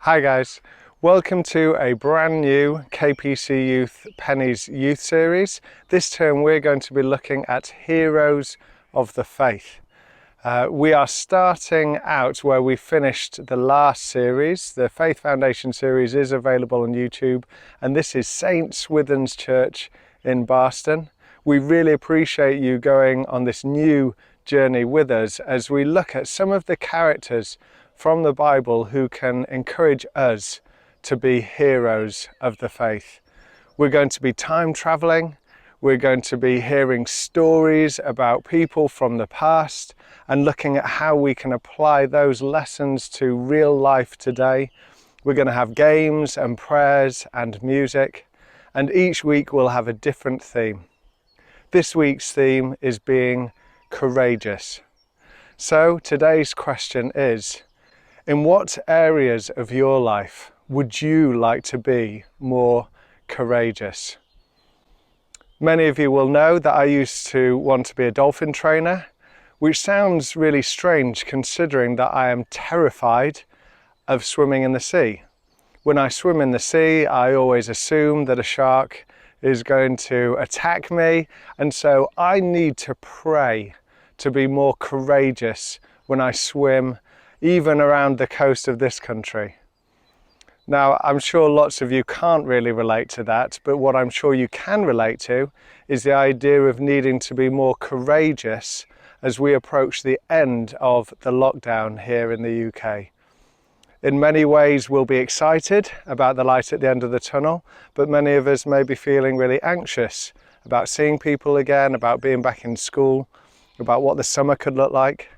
Hi guys, welcome to a brand new KPC Youth Pennies Youth Series. This term we're going to be looking at heroes of the faith. We are starting out where we finished the last series. The Faith Foundation series is available on YouTube, and this is St. Swithin's Church in Barston. We really appreciate you going on this new journey with us as we look at some of the characters from the Bible who can encourage us to be heroes of the faith. We're going to be time traveling. We're going to be hearing stories about people from the past and looking at how we can apply those lessons to real life today. We're going to have games and prayers and music, and each week we'll have a different theme. This week's theme is being courageous. So today's question is, in what areas of your life would you like to be more courageous? Many of you will know that I used to want to be a dolphin trainer, which sounds really strange considering that I am terrified of swimming in the sea. When I swim in the sea, I always assume that a shark is going to attack me, and so I need to pray to be more courageous when I swim, even around the coast of this country. Now, I'm sure lots of you can't really relate to that, but what I'm sure you can relate to is the idea of needing to be more courageous as we approach the end of the lockdown here in the UK. In many ways, we'll be excited about the light at the end of the tunnel, but many of us may be feeling really anxious about seeing people again, about being back in school, about what the summer could look like.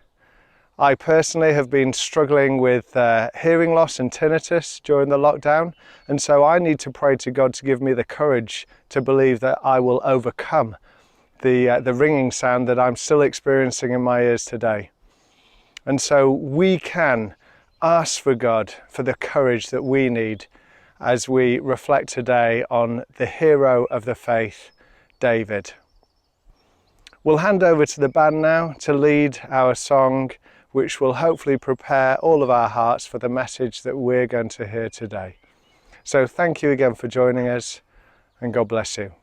I personally have been struggling with hearing loss and tinnitus during the lockdown, and so I need to pray to God to give me the courage to believe that I will overcome the ringing sound that I'm still experiencing in my ears today. And so we can ask for God for the courage that we need as we reflect today on the hero of the faith, David. We'll hand over to the band now to lead our song, which will hopefully prepare all of our hearts for the message that we're going to hear today. So thank you again for joining us, and God bless you.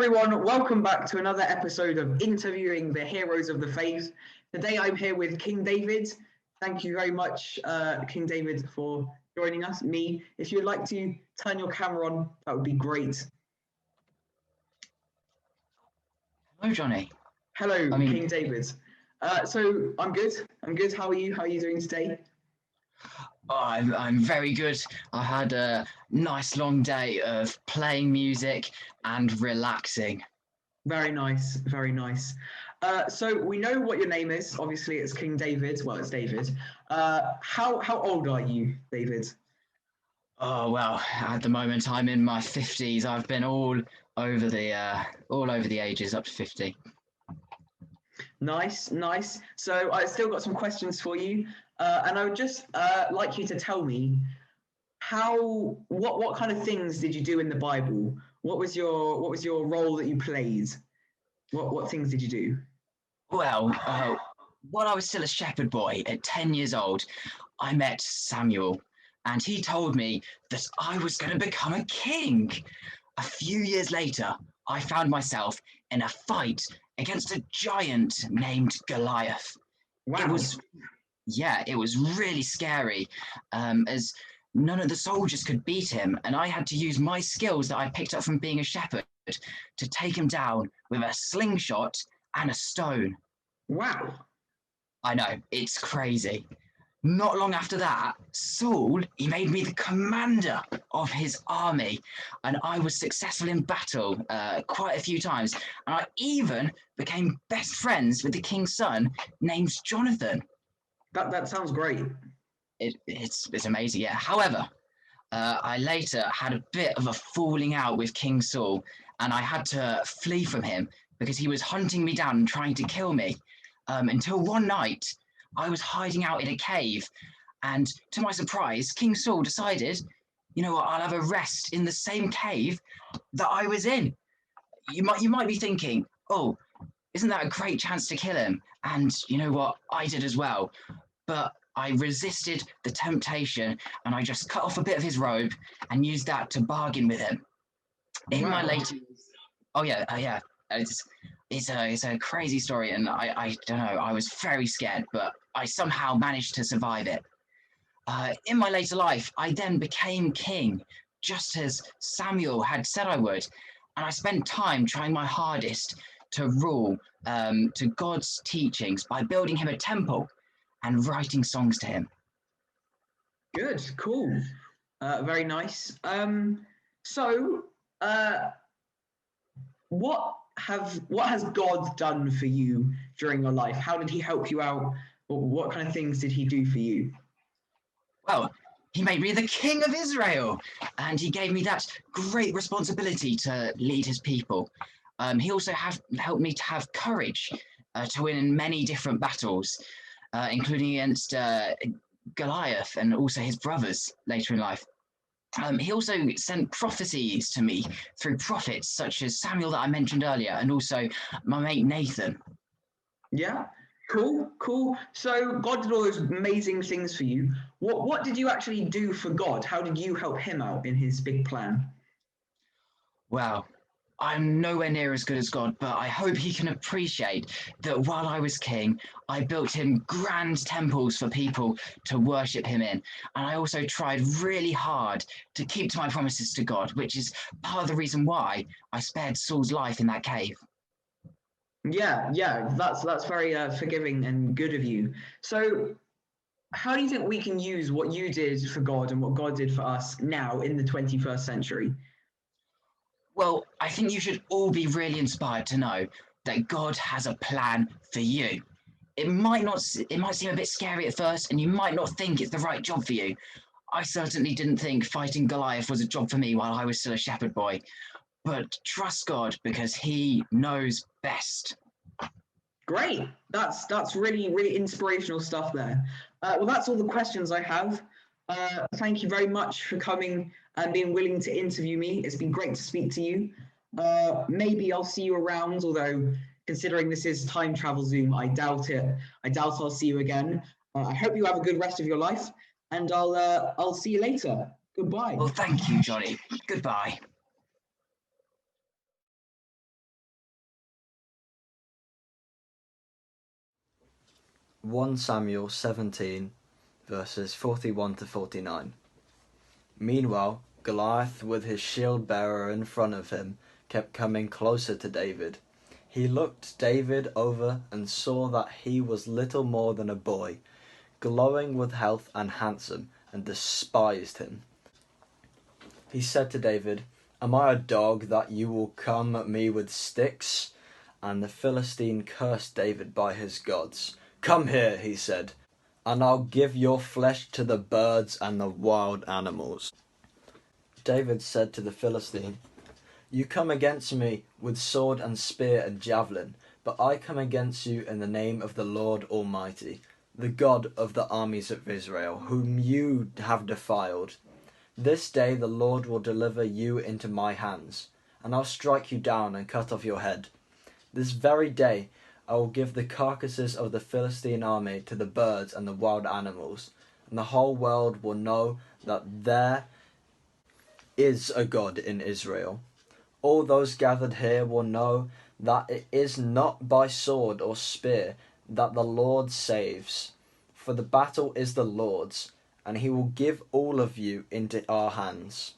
everyone, welcome back to another episode of Interviewing the Heroes of the Faith. Today I'm here with King David. Thank you very much, King David, for joining us. If you'd like to turn your camera on, that would be great. Hello, Johnny. Hello, King David. So I'm good. How are you? How are you doing today? Oh, I'm very good. I had a nice long day of playing music and relaxing. Very nice, very nice. So we know what your name is. Obviously, it's King David. Well, it's David. How old are you, David? Oh well, at the moment I'm in my 50s. I've been all over the ages up to 50. Nice. So I still got some questions for you, and I would just like you to tell me what kind of things did you do in the Bible? What was your role that you played? What things did you do? Well, while I was still a shepherd boy at 10 years old, I met Samuel, and he told me that I was going to become a king. A few years later, I found myself in a fight against a giant named Goliath. Wow. It was really scary, as none of the soldiers could beat him, and I had to use my skills that I picked up from being a shepherd to take him down with a slingshot and a stone. Wow. I know, it's crazy. Not long after that, Saul, he made me the commander of his army, and I was successful in battle quite a few times, and I even became best friends with the king's son named Jonathan. That sounds great. It's amazing, yeah. However, I later had a bit of a falling out with King Saul, and I had to flee from him because he was hunting me down and trying to kill me. Until one night, I was hiding out in a cave, and to my surprise, King Saul decided, you know what, I'll have a rest in the same cave that I was in. You might be thinking, oh, isn't that a great chance to kill him? And you know what, I did as well. But I resisted the temptation, and I just cut off a bit of his robe and used that to bargain with him. In my later, it's a crazy story, and I don't know. I was very scared, but I somehow managed to survive it. In my later life, I then became king, just as Samuel had said I would, and I spent time trying my hardest to rule to God's teachings by building him a temple and writing songs to him. Good, cool, very nice. What has God done for you during your life? How did he help you out? What kind of things did he do for you? Well, he made me the king of Israel, and he gave me that great responsibility to lead his people. He also helped me to have courage to win in many different battles, including against Goliath and also his brothers later in life. He also sent prophecies to me through prophets such as Samuel that I mentioned earlier, and also my mate Nathan. Yeah, cool. So God did all those amazing things for you. What did you actually do for God? How did you help him out in his big plan? Well, I'm nowhere near as good as God, but I hope he can appreciate that while I was king, I built him grand temples for people to worship him in. And I also tried really hard to keep to my promises to God, which is part of the reason why I spared Saul's life in that cave. Yeah, that's very forgiving and good of you. So how do you think we can use what you did for God and what God did for us now in the 21st century? Well, I think you should all be really inspired to know that God has a plan for you. It might seem a bit scary at first, and you might not think it's the right job for you. I certainly didn't think fighting Goliath was a job for me while I was still a shepherd boy. But trust God because he knows best. Great. That's really inspirational stuff there. Well, that's all the questions I have. Thank you very much for coming and being willing to interview me. It's been great to speak to you. Maybe I'll see you around, although considering this is time travel Zoom, I doubt it. I doubt I'll see you again. I hope you have a good rest of your life, and I'll see you later. Goodbye. Well, thank you, Johnny. Goodbye. 1 Samuel 17, verses 41 to 49. Meanwhile, Goliath, with his shield bearer in front of him, kept coming closer to David. He looked David over and saw that he was little more than a boy, glowing with health and handsome, and despised him. He said to David, "Am I a dog that you will come at me with sticks?" And the Philistine cursed David by his gods. "Come here," he said, "and I'll give your flesh to the birds and the wild animals." David said to the Philistine, "You come against me with sword and spear and javelin, but I come against you in the name of the Lord Almighty, the God of the armies of Israel, whom you have defiled. This day the Lord will deliver you into my hands, and I'll strike you down and cut off your head. This very day I will give the carcasses of the Philistine army to the birds and the wild animals, and the whole world will know that there is a God in Israel. All those gathered here will know that it is not by sword or spear that the Lord saves, for the battle is the Lord's, and he will give all of you into our hands."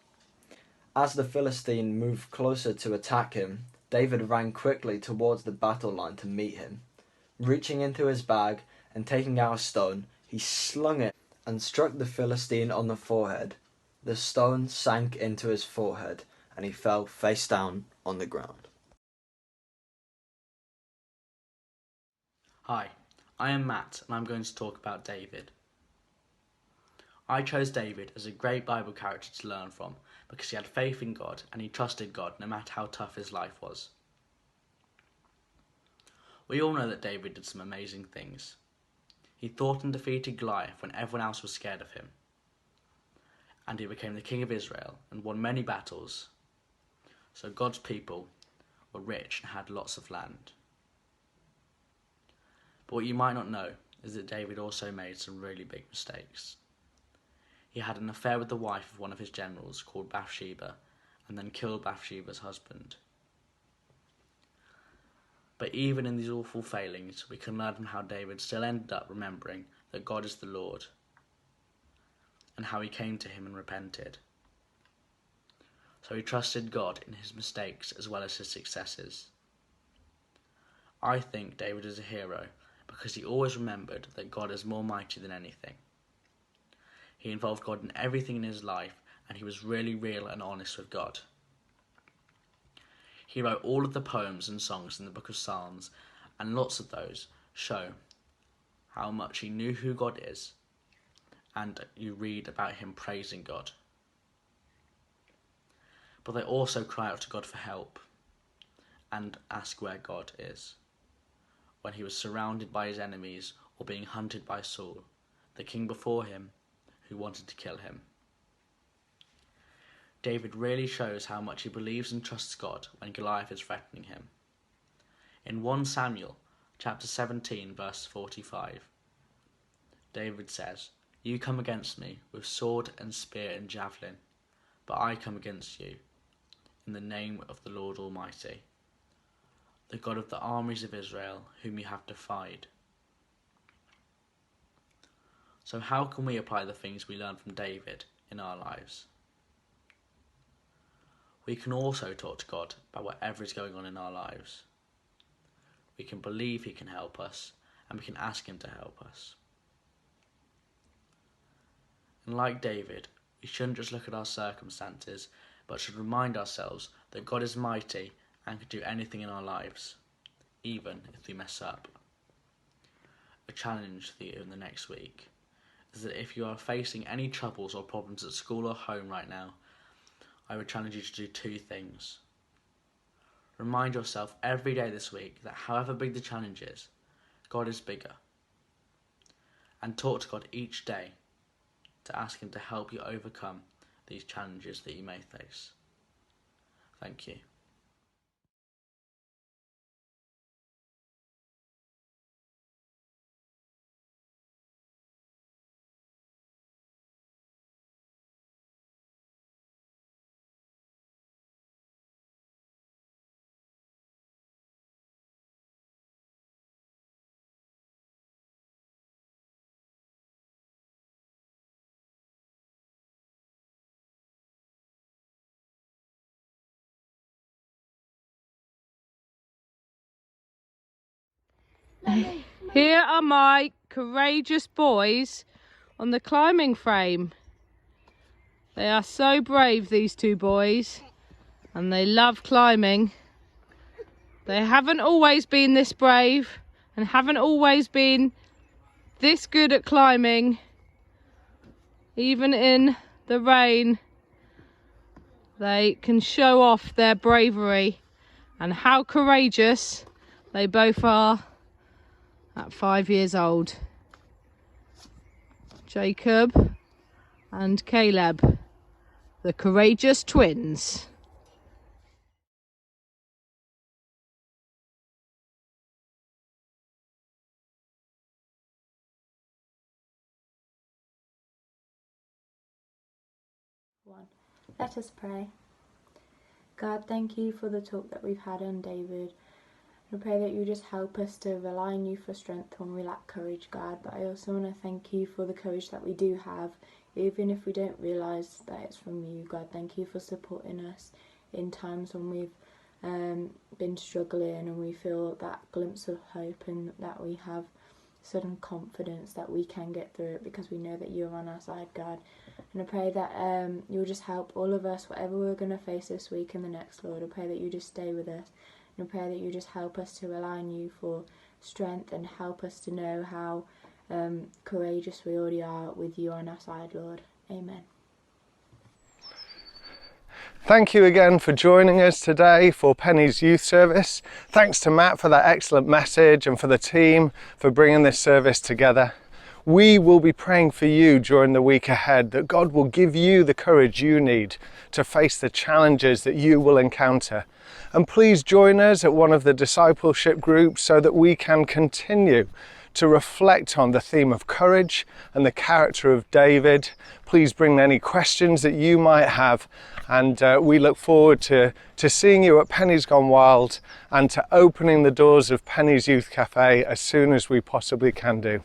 As the Philistine moved closer to attack him, David ran quickly towards the battle line to meet him. Reaching into his bag and taking out a stone, he slung it and struck the Philistine on the forehead. The stone sank into his forehead, and he fell face down on the ground. Hi, I am Matt, and I'm going to talk about David. I chose David as a great Bible character to learn from because he had faith in God and he trusted God no matter how tough his life was. We all know that David did some amazing things. He fought and defeated Goliath when everyone else was scared of him. And he became the king of Israel and won many battles. So God's people were rich and had lots of land. But what you might not know is that David also made some really big mistakes. He had an affair with the wife of one of his generals called Bathsheba, and then killed Bathsheba's husband. But even in these awful failings, we can learn from how David still ended up remembering that God is the Lord, and how he came to him and repented. So he trusted God in his mistakes as well as his successes. I think David is a hero because he always remembered that God is more mighty than anything. He involved God in everything in his life, and he was really real and honest with God. He wrote all of the poems and songs in the book of Psalms, and lots of those show how much he knew who God is, and you read about him praising God. But they also cry out to God for help and ask where God is, when he was surrounded by his enemies or being hunted by Saul, the king before him, who wanted to kill him. David really shows how much he believes and trusts God when Goliath is threatening him. In 1 Samuel chapter 17 verse 45, David says, "You come against me with sword and spear and javelin, but I come against you in the name of the Lord Almighty, the God of the armies of Israel, whom you have defied." So how can we apply the things we learn from David in our lives? We can also talk to God about whatever is going on in our lives. We can believe he can help us, and we can ask him to help us. And like David, we shouldn't just look at our circumstances, but should remind ourselves that God is mighty and can do anything in our lives, even if we mess up. A challenge for you in the next week is that if you are facing any troubles or problems at school or home right now, I would challenge you to do two things. Remind yourself every day this week that however big the challenge is, God is bigger. And talk to God each day to ask him to help you overcome these challenges that you may face. Thank you. Here are my courageous boys on the climbing frame. They are so brave, these two boys, and they love climbing. They haven't always been this brave and haven't always been this good at climbing. Even in the rain, they can show off their bravery and how courageous they both are at 5 years old. Jacob and Caleb, the courageous twins. Let us pray. God, thank you for the talk that we've had on David. I pray that you just help us to rely on you for strength when we lack courage, God. But I also want to thank you for the courage that we do have, even if we don't realise that it's from you. God, thank you for supporting us in times when we've been struggling and we feel that glimpse of hope, and that we have sudden confidence that we can get through it because we know that you're on our side, God. And I pray that you'll just help all of us, whatever we're going to face this week and the next, Lord. I pray that you just stay with us. And I pray that you just help us to rely on you for strength, and help us to know how courageous we already are with you on our side, Lord. Amen. Thank you again for joining us today for Penny's Youth Service. Thanks to Matt for that excellent message, and for the team for bringing this service together. We will be praying for you during the week ahead, that God will give you the courage you need to face the challenges that you will encounter. And please join us at one of the discipleship groups so that we can continue to reflect on the theme of courage and the character of David. Please bring any questions that you might have, and we look forward to seeing you at Penny's Gone Wild and to opening the doors of Penny's Youth Cafe as soon as we possibly can do.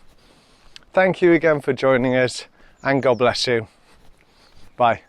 Thank you again for joining us, and God bless you. Bye.